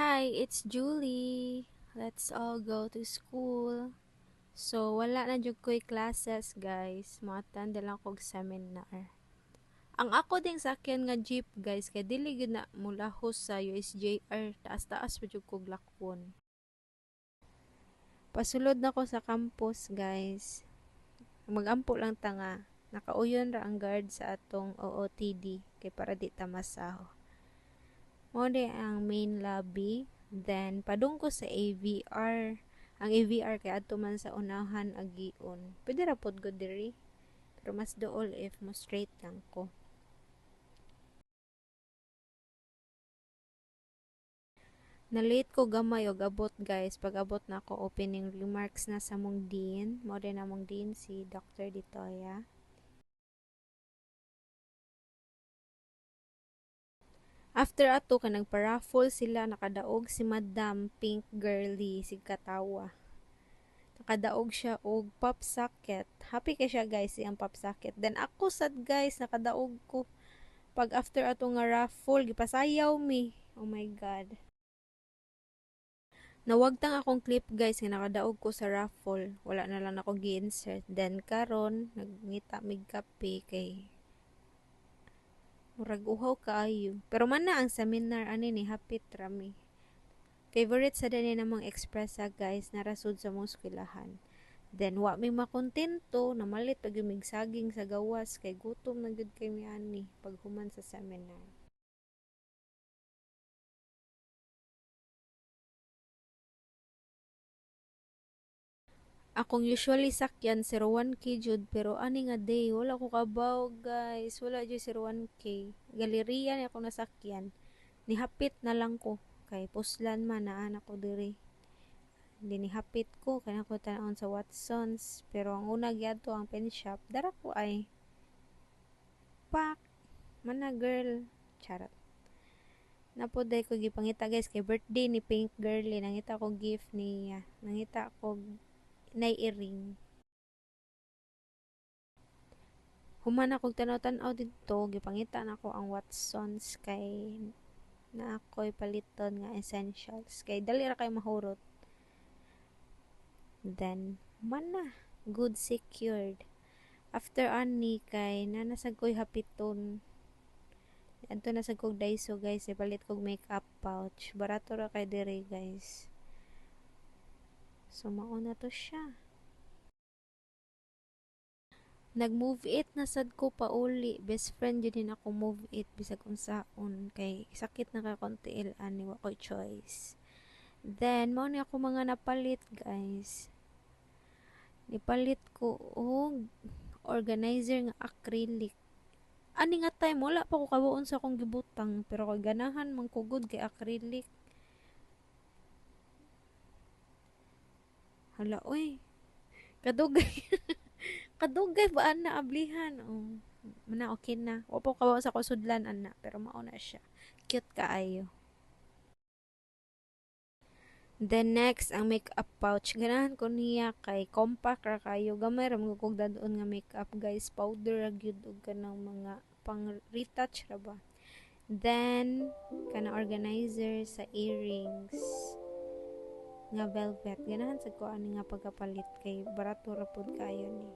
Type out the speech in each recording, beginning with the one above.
Hi, it's Julie. Let's all go to school. So, wala na jud ko'y classes, guys. Mo-attend lang kog seminar. Ang ako ding sakyan nga jeep, guys, kay dili gyud na mulahos sa USJR. Taas-taas pa jud kog lakwon. Pasulod na ko sa campus, guys. Magampo lang ta nga. Nakauyon ra ang guard sa atong OOTD kay para di ta masaho. Mo ang main lobby. Then, padung ko sa AVR. Ang AVR kay adto man sa unahan agion. Pwede ra pod ko diri. Pero mas dool if mo straight lang ko. Na-late ko gamay og abot, guys. Pag abot na ako opening remarks na sa mong dean. Mo din na mong dean si Dr. Ditoya. After ato ka nagpa-raffle sila, nakadaog si Madam Pink Girly si Katawa. Nakadaog siya og pop socket. Happy kay siya, guys, siyang pop socket. Then ako sad, guys, nakadaog ko. Pag after ato nga raffle, gipasayaw mi. Oh my god. Nawagtang akong clip, guys, nga nakadaog ko sa raffle. Wala na lang ako gi-insert. Then karon nagngita mig kape kay murag uhaw kaayo. Pero man na ang seminar ani ni hapit rami. Favorite sa dani namang expressa, guys, narasod sa mong eskwelahan. Then wa mi makontento, namalit pag saging sa gawas kay gutom na gud kay mi ani pag human sa seminar. Akong usually sakyan 01K jud pero ani nga day wala ko kabaw, guys. Wala jud 01K. Galeriya ni ako nasakyan. Nihapit na lang ko kay puslan man naa na ko diri. Hindi nihapit ko kay ako tan sa Watsons pero ang una gyud ang pen shop dara ko ay pak mana girl charot. Napoday ko gipangita, guys, kay birthday ni Pink Girly. Nangita ko gift niya. Nangita ko nai-earring. Human akong tanaw-tanaw dito, gipangita na ko ang Watsons kay na ako'y paliton nga essentials. Kay dali ra kay mahurot. Then, mana, good secured. After ani kay nanasag ko'y hapiton. Adto na sa kog Daiso, guys, ipalit kog makeup pouch. Barato ra kay dire, guys. So, mauna to siya. Nag-move it na sad ko pa uli. Best friend yun din ako move it bisag unsaon kay sakit na ka konti ani wa ko'y choice. Then mao ni ako mga napalit, guys. Nipalit ko og organizer nga acrylic. Ani nga time wala pa ko kabuon sa akong gibutang pero kay ganahan man ko good kay acrylic. Hala oy. Kadugay. Kadugay ba ana ablihan? Oh. Mana okay na. Wa pa ko kabuon sa kusudlan ana pero mao na siya. Cute kaayo. Then next, ang makeup pouch. Ganahan ko niya kay compact ra kayo. Gamay ra mo kog dadon nga makeup, guys. Powder ra gyud og kanang mga pang retouch ra ba. Then kana organizer sa earrings nga velvet. Ganahan sa ko ani nga pagkapalit kay barato ra pud kayo ni.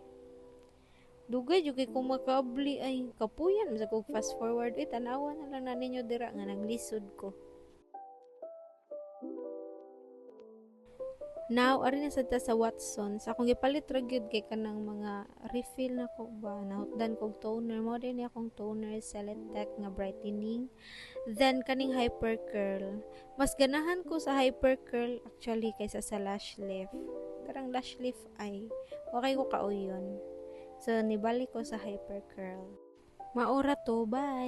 Dugay jud kay kung makabli ay kapuyan sa kog fast forward. Tanawa na lang na ninyo dira nga naglisod ko. Now, ari na sad ta sa Watsons. Akong gipalit ra gyud kay kanang mga refill na ko ba. Nahutdan kog toner. Mo din akong toner Celetec nga brightening. Then kaning hyper curl. Mas ganahan ko sa hyper curl actually kaysa sa lash lift. Karang lash lift ay okay ko kauyon. So nibalik ko sa hyper curl. Maura to, bye.